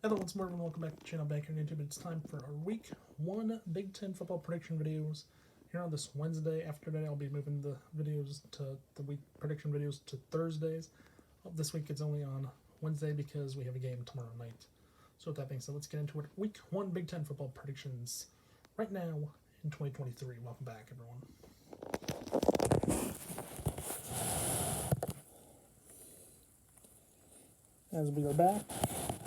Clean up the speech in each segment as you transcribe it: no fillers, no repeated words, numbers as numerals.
Hello, it's Marvin. Welcome back to the channel back here on YouTube. It's time for our Week 1 Big Ten football prediction videos. Here on this Wednesday. After today, I'll be moving the videos to the week prediction videos to Thursdays. This week it's only on Wednesday because we have a game tomorrow night. So with that being said, let's get into it. Week 1 Big Ten football predictions right now in 2023. Welcome back, everyone. As we are back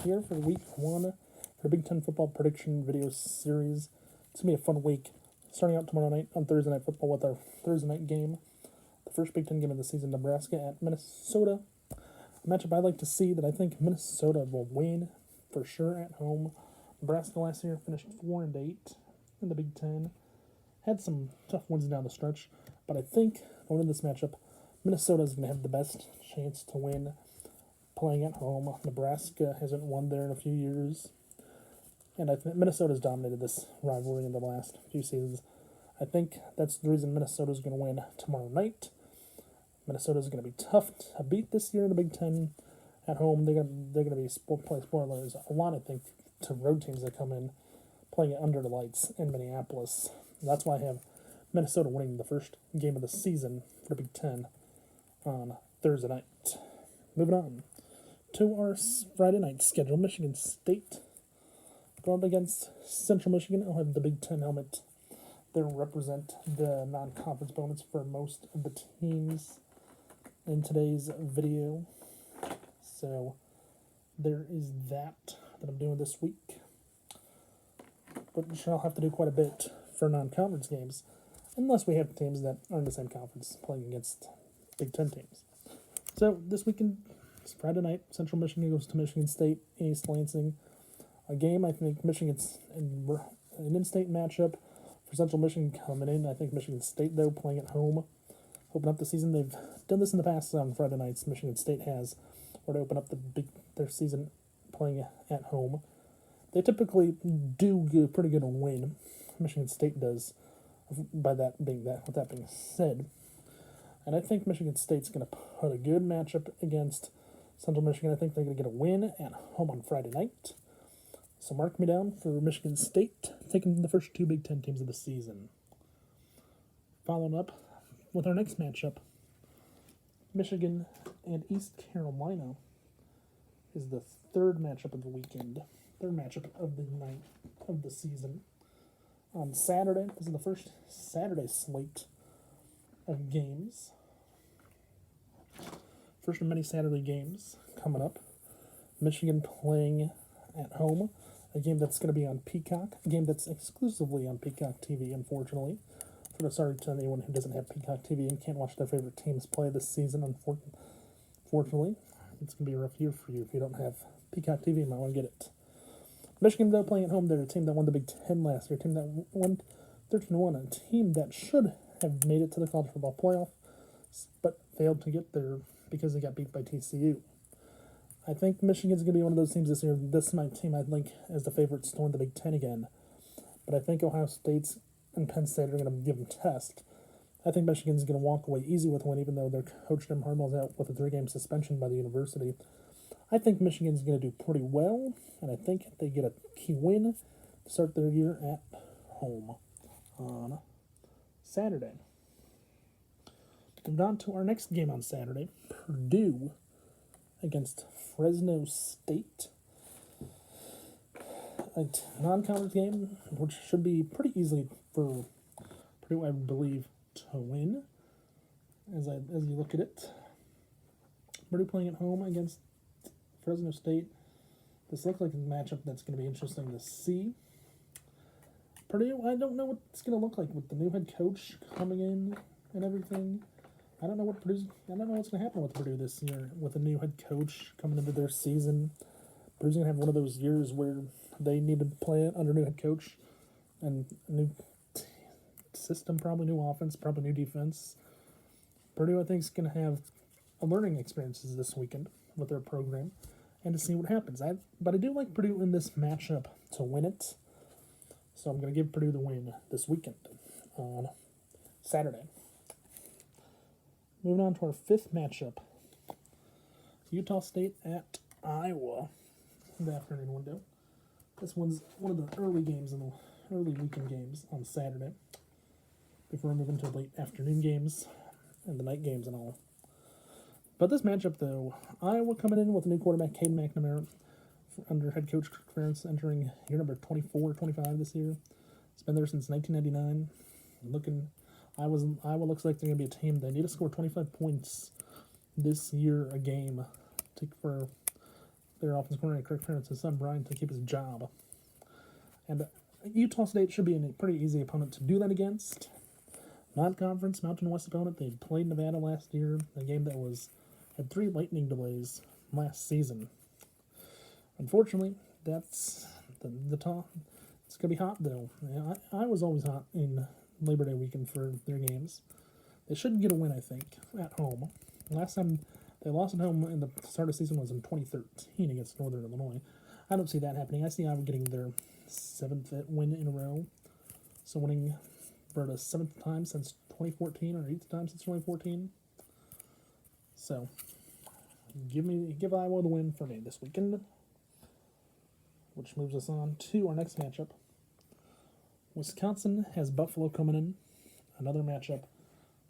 here for Week 1 for Big Ten football prediction video series. It's going to be a fun week. Starting out tomorrow night on Thursday Night Football with our Thursday night game. The first Big Ten game of the season, Nebraska at Minnesota. A matchup I'd like to see that I think Minnesota will win for sure at home. Nebraska last year finished 4-8 in the Big Ten. Had some tough wins down the stretch, but I think going into this matchup, Minnesota is going to have the best chance to win playing at home. Nebraska hasn't won there in a few years. And I think Minnesota's dominated this rivalry in the last few seasons. I think that's the reason Minnesota's going to win tomorrow night. Minnesota's going to be tough to beat this year in the Big Ten at home. They're going to be play spoilers a lot, I think, to road teams that come in playing it under the lights in Minneapolis. That's why I have Minnesota winning the first game of the season for the Big Ten on Thursday night. Moving on to our Friday night schedule. Michigan State going up against Central Michigan. I'll have the Big Ten helmet there represent the non-conference bonus for most of the teams in today's video. So there is that I'm doing this week. But I'll have to do quite a bit for non-conference games, unless we have teams that are in the same conference playing against Big Ten teams. So this weekend, it's Friday night. Central Michigan goes to Michigan State, East Lansing. A game I think Michigan's an in-state matchup for Central Michigan coming in. I think Michigan State, though, playing at home, open up the season. They've done this in the past on Friday nights. Michigan State has, or to open up their season playing at home. They typically do pretty good on win. Michigan State does. With that being said, and I think Michigan State's going to put a good matchup against Central Michigan. I think they're going to get a win at home on Friday night. So mark me down for Michigan State taking the first two Big Ten teams of the season. Following up with our next matchup, Michigan and East Carolina is the third matchup of the weekend. Third matchup of the night of the season. On Saturday, this is the first Saturday slate of games. First of many Saturday games coming up. Michigan playing at home. A game that's going to be on Peacock. A game that's exclusively on Peacock TV, unfortunately. Sorry to anyone who doesn't have Peacock TV and can't watch their favorite teams play this season, unfortunately. It's going to be a rough year for you if you don't have Peacock TV. You might want to get it. Michigan, though, playing at home. They're a team that won the Big Ten last year. A team that won 13-1. A team that should have made it to the college football playoff, but failed to get there because they got beat by TCU. I think Michigan's going to be one of those teams this year. This is my team, I think, as the favorites to win the Big Ten again. But I think Ohio State's and Penn State are going to give them a test. I think Michigan's going to walk away easy with a win, even though their coach, Jim Harbaugh's out with a 3-game suspension by the university. I think Michigan's going to do pretty well, and I think they get a key win to start their year at home on Saturday. Moving on to our next game on Saturday, Purdue against Fresno State. A non-conference game, which should be pretty easily for Purdue, I believe, to win. As you look at it, Purdue playing at home against Fresno State. This looks like a matchup that's going to be interesting to see. Purdue, I don't know what it's going to look like with the new head coach coming in and everything. I don't know what's going to happen with Purdue this year with a new head coach coming into their season. Purdue's going to have one of those years where they need to play under a new head coach and a new system, probably new offense, probably new defense. Purdue, I think, is going to have a learning experiences this weekend with their program and to see what happens. But I do like Purdue in this matchup to win it. So I'm going to give Purdue the win this weekend on Saturday. Moving on to our fifth matchup. Utah State at Iowa. the afternoon window. This one's one of the early games in the early weekend games on Saturday, before we move into late afternoon games and the night games and all. But this matchup, though, Iowa coming in with a new quarterback, Caden McNamara, under head coach Kirk Ferentz, entering year number 24, 25 this year. It's been there since 1999. Iowa looks like they're going to be a team. They need to score 25 points this year a game for their offensive coordinator, Kirk Ferentz's son, Brian, to keep his job. And Utah State should be a pretty easy opponent to do that against. Non-conference Mountain West opponent. They played Nevada last year, a game that had 3 lightning delays last season. Unfortunately, that's the top. It's going to be hot, though. I was always hot in Labor Day weekend for their games. They should get a win, I think, at home. Last time they lost at home in the start of the season was in 2013 against Northern Illinois. I don't see that happening. I see Iowa getting their 7th win in a row. So winning for the 7th time since 2014 or 8th time since 2014. So give Iowa the win for me this weekend. Which moves us on to our next matchup. Wisconsin has Buffalo coming in. Another matchup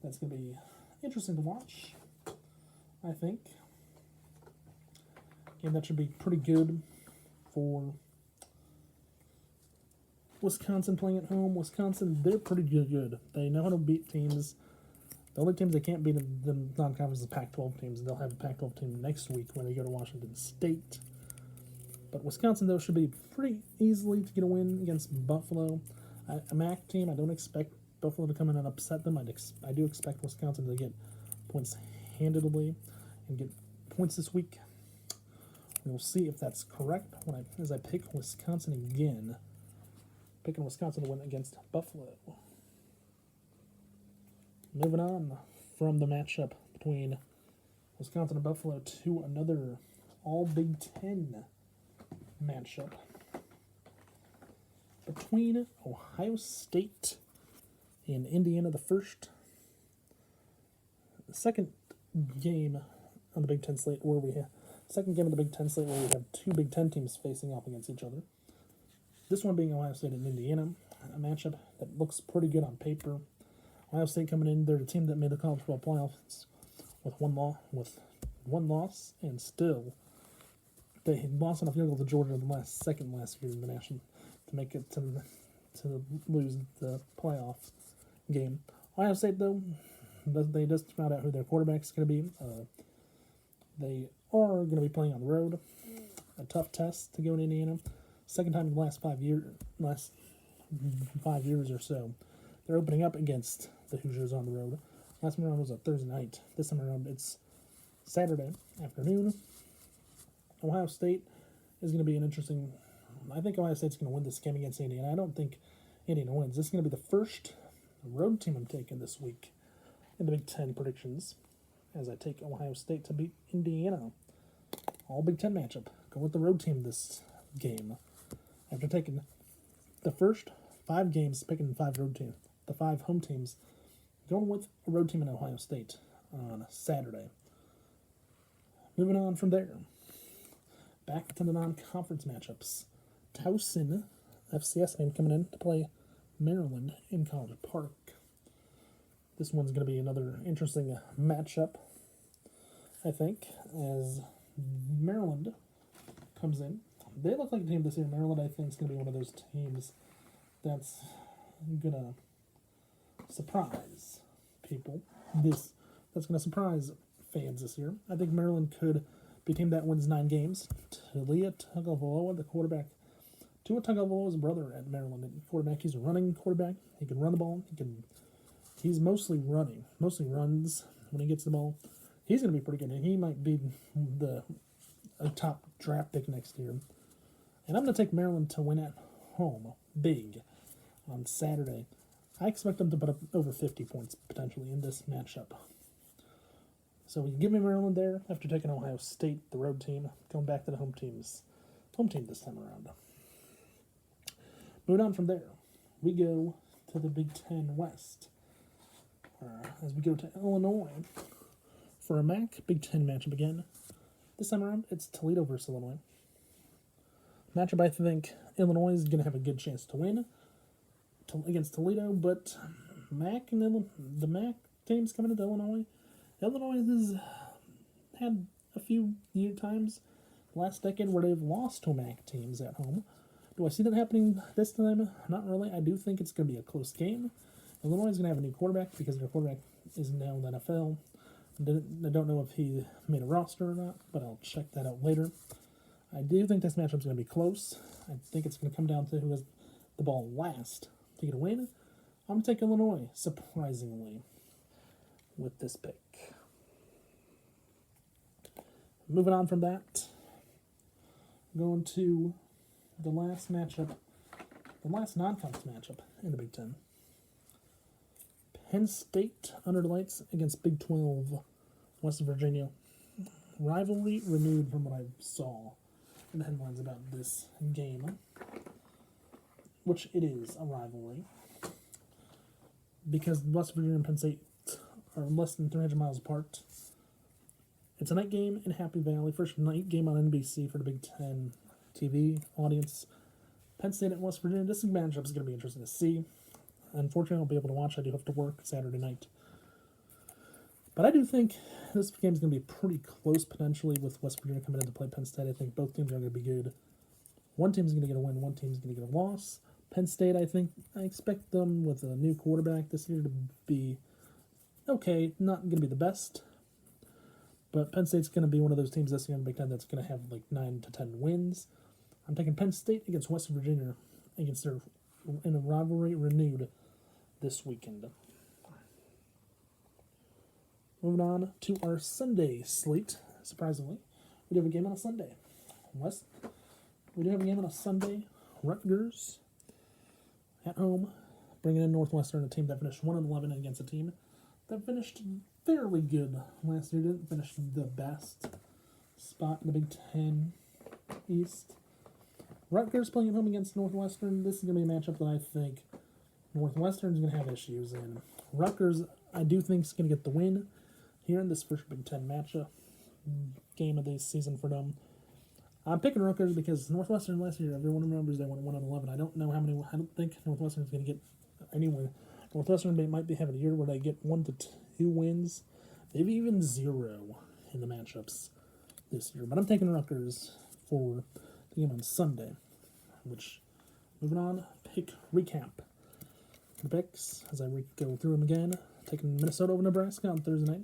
that's going to be interesting to watch, I think. Game that should be pretty good for Wisconsin playing at home. Wisconsin, they're pretty good. They know how to beat teams. The only teams they can't beat in the non-conference is Pac-12 teams. They'll have a Pac-12 team next week when they go to Washington State. But Wisconsin, though, should be pretty easily to get a win against Buffalo. A MAC team, I don't expect Buffalo to come in and upset them. I do expect Wisconsin to get points handedly and get points this week. We'll see if that's correct as I pick Wisconsin again. Picking Wisconsin to win against Buffalo. Moving on from the matchup between Wisconsin and Buffalo to another all Big Ten matchup between Ohio State and Indiana. The second game on the Big Ten slate where we have 2 Big Ten teams facing off against each other. This one being Ohio State and Indiana, a matchup that looks pretty good on paper. Ohio State coming in, they're the team that made the college football playoffs with one loss, and still they had lost on a field goal to Georgia in the last year in the national to make it to lose the playoff game. Ohio State, though, they just found out who their quarterback's going to be. They are going to be playing on the road. A tough test to go in Indiana. Second time in the last 5 years or so. They're opening up against the Hoosiers on the road. Last time around was a Thursday night. This time around it's Saturday afternoon. Ohio State is going to be an interesting. I think Ohio State's going to win this game against Indiana. I don't think Indiana wins. This is going to be the first road team I'm taking this week in the Big Ten predictions, as I take Ohio State to beat Indiana. All Big Ten matchup. Go with the road team this game. After taking the first 5 games, picking 5 road teams, the 5 home teams, going with a road team in Ohio State on Saturday. Moving on from there, back to the non-conference matchups. Towson, FCS name, coming in to play Maryland in College Park. This one's going to be another interesting matchup, I think, as Maryland comes in. They look like a team this year. Maryland, I think, is going to be one of those teams that's going to surprise people. That's going to surprise fans this year. I think Maryland could be a team that wins 9 games. Tua Tagovailoa, the quarterback. Tua Tagovailoa's brother at Maryland. Quarterback. He's a running quarterback. He can run the ball. He's mostly running. Mostly runs when he gets the ball. He's going to be pretty good, and he might be a top draft pick next year. And I'm going to take Maryland to win at home, big, on Saturday. I expect them to put up over 50 points, potentially, in this matchup. So we can give me Maryland there after taking Ohio State, the road team, going back to the home team this time around. Moving on from there, we go to the Big Ten West, as we go to Illinois for a MAC Big Ten matchup again. This time around, it's Toledo versus Illinois. Matchup, I think Illinois is going to have a good chance to win against Toledo, but the MAC teams coming into Illinois. Illinois has had a few times last decade where they've lost to MAC teams at home. Do I see that happening this time? Not really. I do think it's going to be a close game. Illinois is going to have a new quarterback because their quarterback is now in the NFL. I don't know if he made a roster or not, but I'll check that out later. I do think this matchup is going to be close. I think it's going to come down to who has the ball last to get a win. I'm going to take Illinois, surprisingly, with this pick. Moving on from that, going to the last matchup, the last non-conference matchup in the Big Ten. Penn State under the lights against Big 12 West Virginia. Rivalry renewed from what I saw in the headlines about this game, which it is a rivalry because West Virginia and Penn State are less than 300 miles apart. It's a night game in Happy Valley, first night game on NBC for the Big Ten TV audience. Penn State at West Virginia, this matchup is going to be interesting to see. Unfortunately, I won't be able to watch. I do have to work Saturday night. But I do think this game is going to be pretty close, potentially, with West Virginia coming in to play Penn State. I think both teams are going to be good. One team is going to get a win, one team is going to get a loss. Penn State, I expect them with a new quarterback this year to be okay, not going to be the best. But Penn State's going to be one of those teams this year in the Big Ten that's going to have like 9 to 10 wins. I'm taking Penn State against West Virginia in a rivalry renewed this weekend. Moving on to our Sunday slate. Surprisingly, we do have a game on a Sunday. We do have a game on a Sunday. Rutgers at home, bringing in Northwestern, a team that finished 1-11 against a team that finished fairly good last year. Didn't finish the best spot in the Big Ten East. Rutgers playing at home against Northwestern. This is going to be a matchup that I think Northwestern is going to have issues in. Rutgers, I do think, is going to get the win here in this first Big Ten matchup game of the season for them. I'm picking Rutgers because Northwestern last year, everyone remembers they went 1-11. I don't think Northwestern is going to get anywhere. Northwestern might be having a year where they get 1 to 2 wins, maybe even 0 in the matchups this year. But I'm taking Rutgers for the game on Sunday. Which, moving on, pick recap. The picks, as I go through them again, taking Minnesota over Nebraska on Thursday night.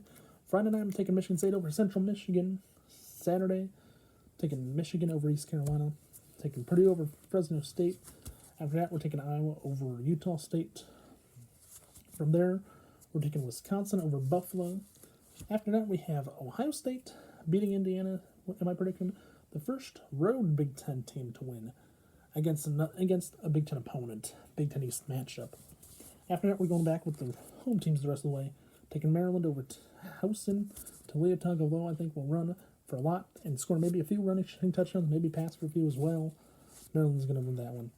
Friday night, I'm taking Michigan State over Central Michigan. Saturday, taking Michigan over East Carolina. Taking Purdue over Fresno State. After that, we're taking Iowa over Utah State. From there, we're taking Wisconsin over Buffalo. After that, we have Ohio State beating Indiana, in my prediction, the first road Big Ten team to win against a Big Ten opponent, Big Ten East matchup. After that, we're going back with the home teams the rest of the way, taking Maryland over Towson. Toledo, although I think will run for a lot and score maybe a few running touchdowns, maybe pass for a few as well. Maryland's going to win that one.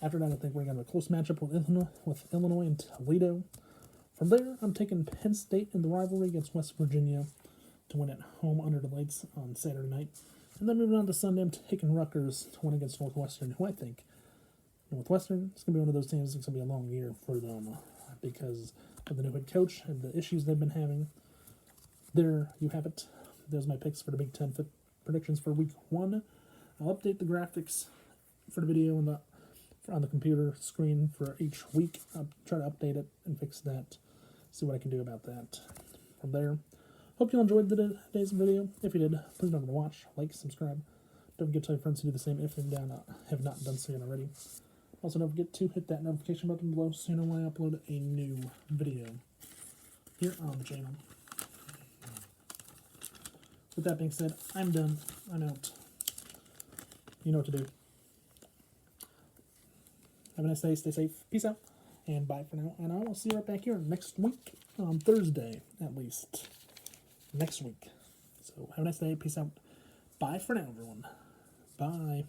After that, I think we're going to have a close matchup with Illinois and Toledo. From there, I'm taking Penn State in the rivalry against West Virginia to win at home under the lights on Saturday night. And then moving on to Sunday, I'm taking Rutgers to win against Northwestern, who I think Northwestern is going to be one of those teams that's going to be a long year for them because of the new head coach and the issues they've been having. There you have it. There's my picks for the Big Ten predictions for Week 1. I'll update the graphics for the video on the computer screen for each week. I'll try to update it and fix that, see what I can do about that. From there, hope you enjoyed today's video. If you did, please remember to watch, like, subscribe. Don't forget to tell your friends to do the same if they have not done so yet already. Also, don't forget to hit that notification button below so you know when I upload a new video here on the channel. With that being said, I'm done. I'm out. You know what to do. Have a nice day. Stay safe. Peace out. And bye for now. And I will see you right back here next week, on Thursday, at least. Next week. So have a nice day. Peace out. Bye for now, everyone. Bye.